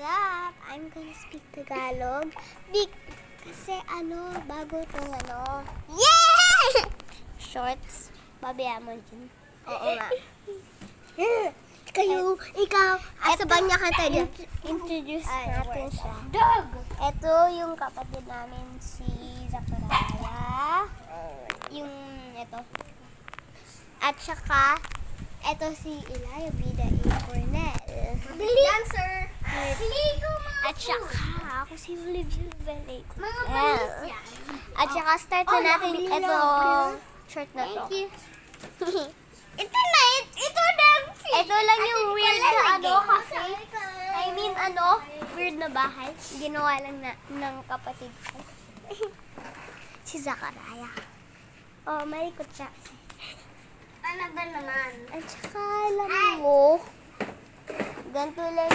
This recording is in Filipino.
up? I'm gonna speak Tagalog. Kasi bago tong Yeah! Shorts. Babayaan mo din. Oo nga. Ikaw. Asa ba niya kanta niya? Introduce natin siya. Dog! Ito yung kapatid namin, si Zachariah. Yung ito. At saka, ito si Elia Bida A. Cornell. Dancer! At saka, ako si Olivia Bella A. Mga Cornell. palis yan. At saka, start na natin ito short na to. Thank you. Ito na. Ito lang yung weird na kasi. Weird na bahay. Ginawa lang ng kapatid ko. Si Zachariah. Oh, malikot siya. Ano ba naman? At saka, alam mo, ganito lang